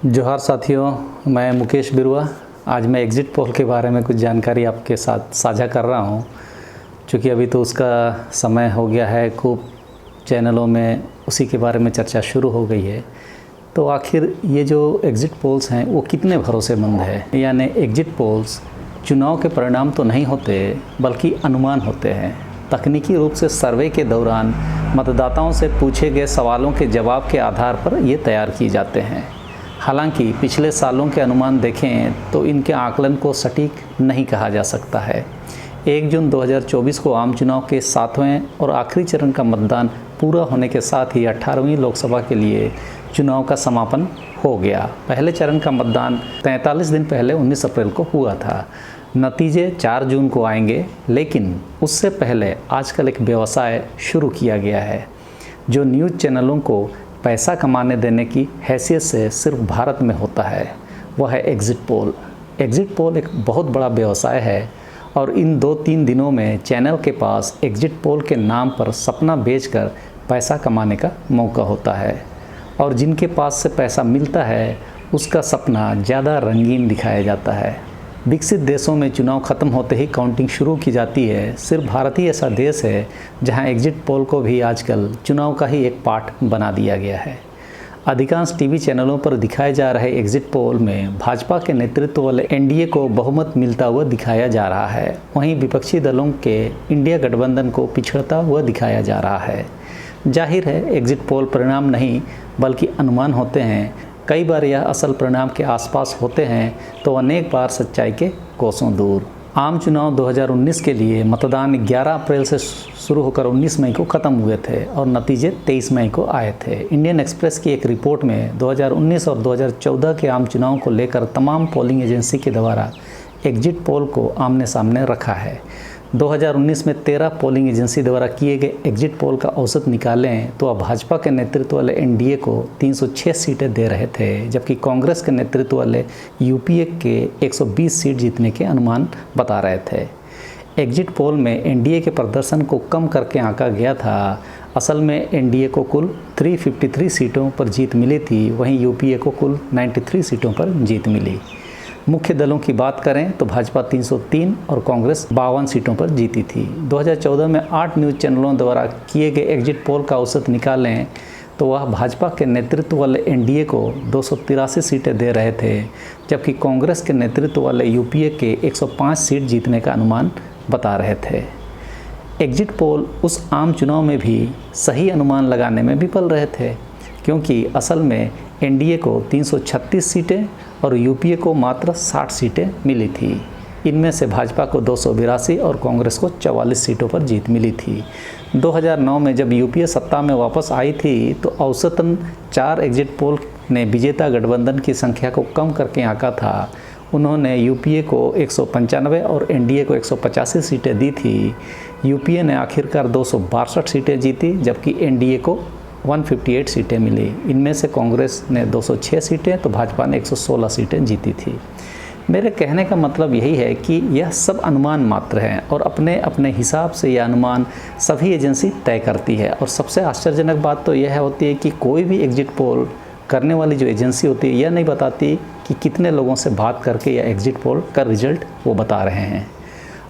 जोहार साथियों, मैं मुकेश बिरुआ। आज मैं एग्ज़िट पोल के बारे में कुछ जानकारी आपके साथ साझा कर रहा हूं। क्योंकि अभी तो उसका समय हो गया है, खूब चैनलों में उसी के बारे में चर्चा शुरू हो गई है। तो आखिर ये जो एग्ज़िट पोल्स हैं वो कितने भरोसेमंद है? यानी एग्ज़िट पोल्स चुनाव के परिणाम तो नहीं होते बल्कि अनुमान होते हैं। तकनीकी रूप से सर्वे के दौरान मतदाताओं से पूछे गए सवालों के जवाब के आधार पर ये तैयार किए जाते हैं। हालांकि पिछले सालों के अनुमान देखें तो इनके आकलन को सटीक नहीं कहा जा सकता है। 1 जून 2024 को आम चुनाव के 7वें और आखिरी चरण का मतदान पूरा होने के साथ ही 18वीं लोकसभा के लिए चुनाव का समापन हो गया। पहले चरण का मतदान 43 दिन पहले 19 अप्रैल को हुआ था। नतीजे 4 जून को आएंगे, लेकिन उससे पहले आजकल एक व्यवसाय शुरू किया गया है जो न्यूज़ चैनलों को पैसा कमाने देने की हैसियत से सिर्फ भारत में होता है। वह है एग्ज़िट पोल। एग्ज़िट पोल एक बहुत बड़ा व्यवसाय है और इन 2-3 दिनों में चैनल के पास एग्ज़िट पोल के नाम पर सपना बेचकर पैसा कमाने का मौका होता है। और जिनके पास से पैसा मिलता है उसका सपना ज़्यादा रंगीन दिखाया जाता है। विकसित देशों में चुनाव खत्म होते ही काउंटिंग शुरू की जाती है। सिर्फ भारत ही ऐसा देश है जहां एग्ज़िट पोल को भी आजकल चुनाव का ही एक पार्ट बना दिया गया है। अधिकांश टीवी चैनलों पर दिखाए जा रहे एग्ज़िट पोल में भाजपा के नेतृत्व वाले एनडीए को बहुमत मिलता हुआ दिखाया जा रहा है। वहीं विपक्षी दलों के इंडिया गठबंधन को पिछड़ता हुआ दिखाया जा रहा है। जाहिर है एग्ज़िट पोल परिणाम नहीं बल्कि अनुमान होते हैं। कई बार यह असल परिणाम के आसपास होते हैं तो अनेक बार सच्चाई के कोसों दूर। आम चुनाव 2019 के लिए मतदान 11 अप्रैल से शुरू होकर 19 मई को ख़त्म हुए थे और नतीजे 23 मई को आए थे। इंडियन एक्सप्रेस की एक रिपोर्ट में 2019 और 2014 के आम चुनाव को लेकर तमाम पोलिंग एजेंसी के द्वारा एग्ज़िट पोल को आमने सामने रखा है। 2019 में 13 पोलिंग एजेंसी द्वारा किए गए एग्ज़िट पोल का औसत निकालें तो भाजपा के नेतृत्व वाले एनडीए को 306 सीटें दे रहे थे, जबकि कांग्रेस के नेतृत्व वाले यूपीए के 120 सीट जीतने के अनुमान बता रहे थे। एग्ज़िट पोल में एनडीए के प्रदर्शन को कम करके आंका गया था। असल में एनडीए को कुल 353 सीटों पर जीत मिली थी, वहीं यूपीए को कुल 93 सीटों पर जीत मिली। मुख्य दलों की बात करें तो भाजपा 303 और कांग्रेस 52 सीटों पर जीती थी। 2014 में 8 न्यूज़ चैनलों द्वारा किए गए एग्ज़िट पोल का औसत निकालें तो वह भाजपा के नेतृत्व वाले एनडीए को 283 सीटें दे रहे थे, जबकि कांग्रेस के नेतृत्व वाले यूपीए के 105 सीट जीतने का अनुमान बता रहे थे। एग्ज़िट पोल उस आम चुनाव में भी सही अनुमान लगाने में विफल रहे थे, क्योंकि असल में एनडीए को 336 सीटें और यूपीए को मात्र 60 सीटें मिली थी। इनमें से भाजपा को 282 और कांग्रेस को 44 सीटों पर जीत मिली थी। 2009 में जब यूपीए सत्ता में वापस आई थी तो औसतन 4 एग्ज़िट पोल ने विजेता गठबंधन की संख्या को कम करके आंका था। उन्होंने यूपीए को 195 और एनडीए को 185 सीटें दी थी। यूपीए ने आखिरकार 262 सीटें जीती, जबकि एनडीए को 158 सीटें मिली। इनमें से कांग्रेस ने 206 सीटें तो भाजपा ने 116 सीटें जीती थी। मेरे कहने का मतलब यही है कि यह सब अनुमान मात्र हैं और अपने अपने हिसाब से यह अनुमान सभी एजेंसी तय करती है। और सबसे आश्चर्यजनक बात तो यह होती है कि कोई भी एग्ज़िट पोल करने वाली जो एजेंसी होती है यह नहीं बताती कि कितने लोगों से बात करके यह एग्ज़िट पोल का रिजल्ट वो बता रहे हैं।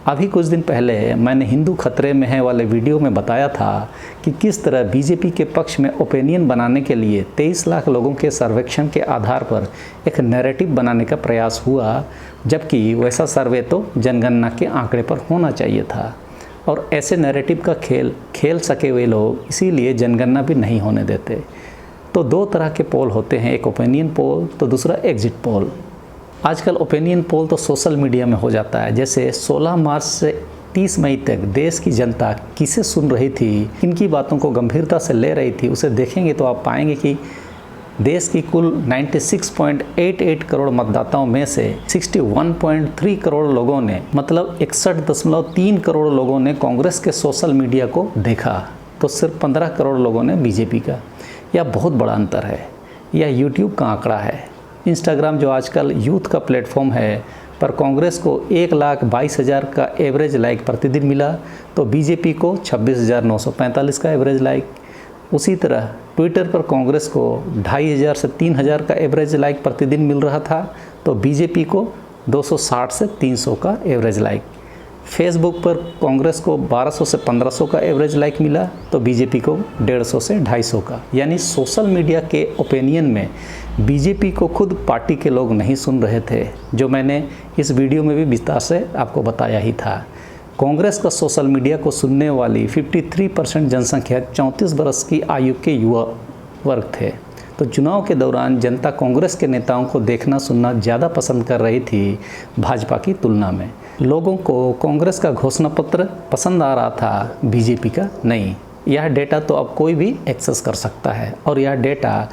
अभी कुछ दिन पहले मैंने हिंदू खतरे में है वाले वीडियो में बताया था कि किस तरह बीजेपी के पक्ष में ओपिनियन बनाने के लिए 23 लाख लोगों के सर्वेक्षण के आधार पर एक नैरेटिव बनाने का प्रयास हुआ, जबकि वैसा सर्वे तो जनगणना के आंकड़े पर होना चाहिए था। और ऐसे नैरेटिव का खेल सके हुए लोग इसीलिए जनगणना भी नहीं होने देते। तो 2 तरह के पोल होते हैं, एक ओपिनियन पोल तो दूसरा एग्ज़िट पोल। आजकल ओपिनियन पोल तो सोशल मीडिया में हो जाता है। जैसे 16 मार्च से 30 मई तक देश की जनता किसे सुन रही थी, किनकी बातों को गंभीरता से ले रही थी, उसे देखेंगे तो आप पाएंगे कि देश की कुल 96.88 करोड़ मतदाताओं में से 61.3 करोड़ लोगों ने, मतलब 61.3 करोड़ लोगों ने कांग्रेस के सोशल मीडिया को देखा, तो सिर्फ 15 करोड़ लोगों ने बीजेपी का। यह बहुत बड़ा अंतर है। यह यूट्यूब का आंकड़ा है। इंस्टाग्राम जो आजकल यूथ का प्लेटफॉर्म है, पर कांग्रेस को 1,22,000 का एवरेज लाइक प्रतिदिन मिला, तो बीजेपी को 26,945 का एवरेज लाइक। उसी तरह ट्विटर पर कांग्रेस को 2500 से 3000 का एवरेज लाइक प्रतिदिन मिल रहा था, तो बीजेपी को 260 से 300 का एवरेज लाइक। फेसबुक पर कांग्रेस को 1200 से 1500 का एवरेज लाइक मिला, तो बीजेपी को 150 से 250 का। यानी सोशल मीडिया के ओपिनियन में बीजेपी को खुद पार्टी के लोग नहीं सुन रहे थे, जो मैंने इस वीडियो में भी विस्तार से आपको बताया ही था। कांग्रेस का सोशल मीडिया को सुनने वाली 53% जनसंख्या 34 वर्ष की आयु के युवा वर्ग थे। तो चुनाव के दौरान जनता कांग्रेस के नेताओं को देखना सुनना ज़्यादा पसंद कर रही थी भाजपा की तुलना में। लोगों को कांग्रेस का घोषणा पत्र पसंद आ रहा था, बीजेपी का नहीं। यह डेटा तो अब कोई भी एक्सेस कर सकता है, और यह डेटा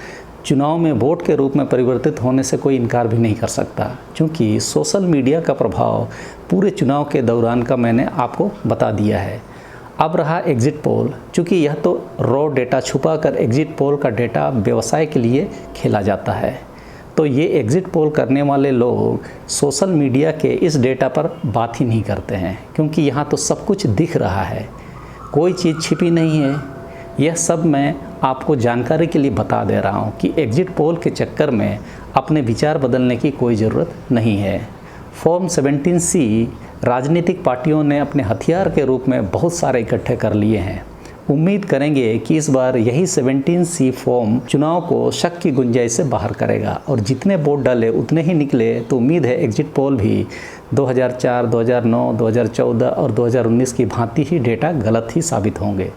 चुनाव में वोट के रूप में परिवर्तित होने से कोई इनकार भी नहीं कर सकता, क्योंकि सोशल मीडिया का प्रभाव पूरे चुनाव के दौरान का मैंने आपको बता दिया है। अब रहा एग्जिट पोल, चूँकि यह तो रॉ डेटा छुपा कर एग्जिट पोल का डेटा व्यवसाय के लिए खेला जाता है, तो ये एग्जिट पोल करने वाले लोग सोशल मीडिया के इस डेटा पर बात ही नहीं करते हैं, क्योंकि यहाँ तो सब कुछ दिख रहा है, कोई चीज़ छिपी नहीं है। यह सब मैं आपको जानकारी के लिए बता दे रहा हूँ कि एग्जिट पोल के चक्कर में अपने विचार बदलने की कोई ज़रूरत नहीं है। फॉर्म 17C राजनीतिक पार्टियों ने अपने हथियार के रूप में बहुत सारे इकट्ठे कर लिए हैं। उम्मीद करेंगे कि इस बार यही 17C फॉर्म चुनाव को शक की गुंजाइश से बाहर करेगा, और जितने वोट डाले उतने ही निकले। तो उम्मीद है एग्जिट पोल भी 2004, 2009, 2014 और 2019 की भांति ही डेटा गलत ही साबित होंगे।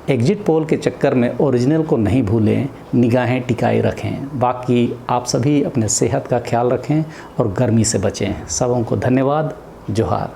एग्जिट पोल के चक्कर में ओरिजिनल को नहीं भूलें, निगाहें टिकाए रखें। बाकी आप सभी अपने सेहत का ख्याल रखें और गर्मी से बचें। सबों को धन्यवाद। जोहार।